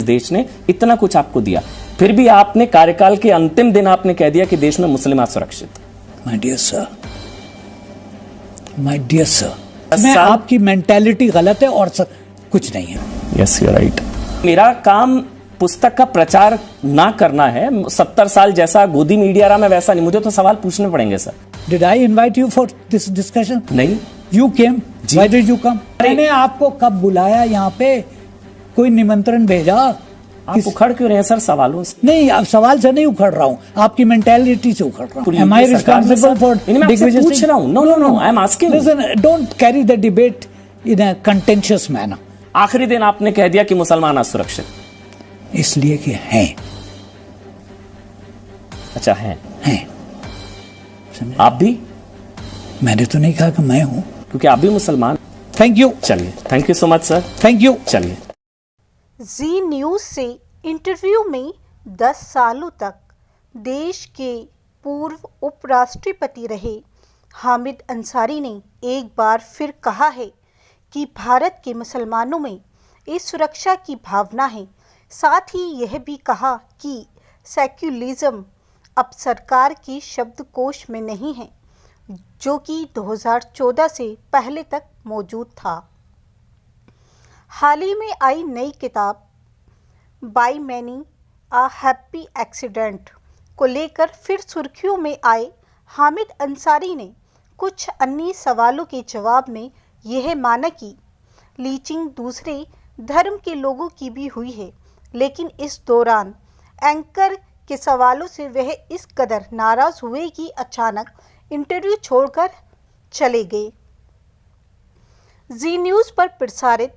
देश ने इतना कुछ आपको दिया, फिर भी आपने कार्यकाल के अंतिम दिन आपने कह दिया कि देश में मुस्लिम सुरक्षित। My dear sir, my dear sir, आपकी मेंटालिटी गलत है और कुछ नहीं है। Yes you right. मेरा काम पुस्तक का प्रचार ना करना है। 70 साल जैसा गोदी मीडिया रहा, मैं वैसा नहीं। मुझे तो सवाल पूछने पड़ेंगे sir. Did I invite you for this discussion? नहीं। You came? Why did you come? मैंने आपको कब बुलाया यहाँ पे? कोई निमंत्रण भेजा? आप उखड़ क्यों रहे हैं सर सवालों से? नहीं, अब सवाल से नहीं उखड़ रहा हूँ, आपकी मेंटालिटी से उखड़ रहा हूँ। Am I responsible for division? पूछ रहा हूँ। No, I am asking. Listen, don't carry the debate in a contentious manner. आखिरी दिन आपने कह दिया कि मुसलमान असुरक्षित, इसलिए कि हैं। अच्छा हैं। आप भी? मैंने तो नहीं कहा कि मैं हूं, क्योंकि आप भी मुसलमान। Thank you. चलिए, thank you so much sir. Thank you. चलिए। जी न्यूज़ से इंटरव्यू में 10 सालों तक देश के पूर्व उपराष्ट्रपति रहे हामिद अंसारी ने एक बार फिर कहा है कि भारत के मुसलमानों में इस सुरक्षा की भावना है। साथ ही यह भी कहा कि सेक्युलरिज्म अब सरकार की शब्दकोश में नहीं है, जो कि 2014 से पहले तक मौजूद था। हाल ही में आई नई किताब by many a happy accident को लेकर फिर सुर्खियों में आए हामिद अंसारी ने कुछ अन्य सवालों के जवाब में यह माना कि लीचिंग दूसरे धर्म के लोगों की भी हुई है, लेकिन इस दौरान एंकर के सवालों से वह इस कदर नाराज हुए कि अचानक इंटरव्यू छोड़कर चले गए। जी न्यूज़ पर प्रसारित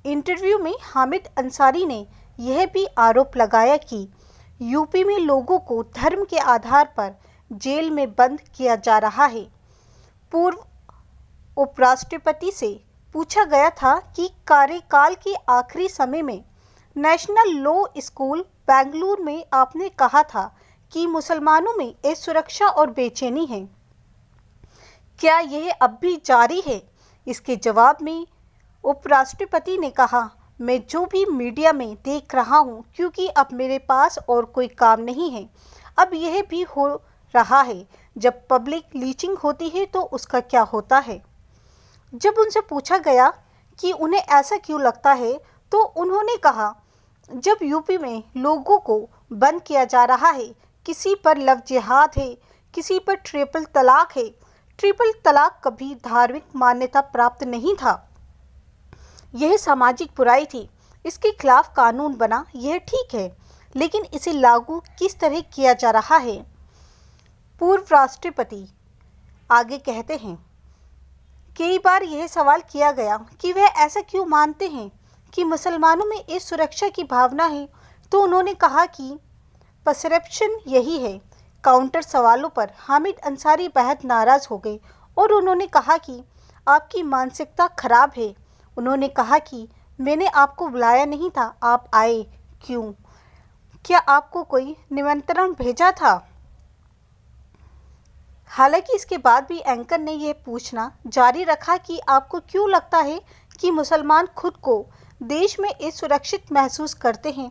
इंटरव्यू में हामिद अंसारी ने यह भी आरोप लगाया कि यूपी में लोगों को धर्म के आधार पर जेल में बंद किया जा रहा है। पूर्व उपराष्ट्रपति से पूछा गया था कि कार्यकाल के आखिरी समय में नेशनल लॉ स्कूल बेंगलुरु में आपने कहा था कि मुसलमानों में असुरक्षा और बेचैनी है, क्या यह अब भी जारी है? इसके जवाब में उपराष्ट्रपति ने कहा, मैं जो भी मीडिया में देख रहा हूं, क्योंकि अब मेरे पास और कोई काम नहीं है। अब यह भी हो रहा है, जब पब्लिक लीचिंग होती है तो उसका क्या होता है। जब उनसे पूछा गया कि उन्हें ऐसा क्यों लगता है, तो उन्होंने कहा, जब यूपी में लोगों को बंद किया जा रहा है, किसी पर लव जिहाद है, किसी पर ट्रिपल तलाक है। ट्रिपल तलाक कभी धार्मिक मान्यता प्राप्त नहीं था, यह सामाजिक बुराई थी। इसके खिलाफ कानून बना, यह ठीक है, लेकिन इसे लागू किस तरह किया जा रहा है। पूर्व राष्ट्रपति आगे कहते हैं, कई बार यह सवाल किया गया कि वह ऐसा क्यों मानते हैं कि मुसलमानों में इस सुरक्षा की भावना है, तो उन्होंने कहा कि परसेप्शन यही है। काउंटर सवालों पर हामिद अंसारी बेहद नाराज़ हो गए और उन्होंने कहा कि आपकी मानसिकता खराब है। उन्होंने कहा कि मैंने आपको बुलाया नहीं था, आप आए क्यों? क्या आपको कोई निमंत्रण भेजा था? हालांकि इसके बाद भी एंकर ने यह पूछना जारी रखा कि आपको क्यों लगता है कि मुसलमान खुद को देश में असुरक्षित महसूस करते हैं,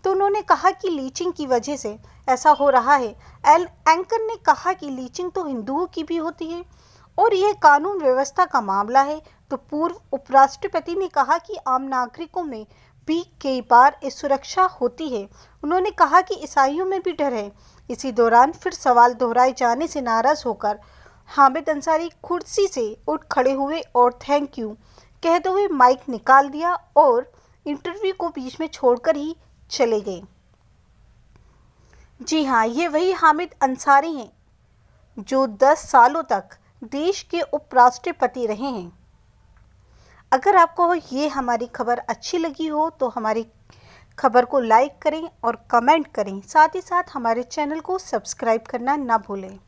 तो उन्होंने कहा कि लीचिंग की वजह से ऐसा हो रहा है। एंकर ने कहा कि लीचिंग तो हिंदुओं की भी होती है और यह कानून व्यवस्था का मामला है। तो पूर्व उपराष्ट्रपति ने कहा कि आम नागरिकों में भी कई बार असुरक्षा होती है। उन्होंने कहा कि ईसाइयों में भी डर है। इसी दौरान फिर सवाल दोहराए जाने से नाराज़ होकर हामिद अंसारी कुर्सी से उठ खड़े हुए और थैंक यू कहते हुए माइक निकाल दिया और इंटरव्यू को बीच में छोड़कर ही चले गए। जी हाँ, ये वही हामिद अंसारी हैं जो 10 सालों तक देश के उपराष्ट्रपति रहे हैं। अगर आपको ये हमारी खबर अच्छी लगी हो तो हमारी खबर को लाइक करें और कमेंट करें, साथ ही साथ हमारे चैनल को सब्सक्राइब करना ना भूलें।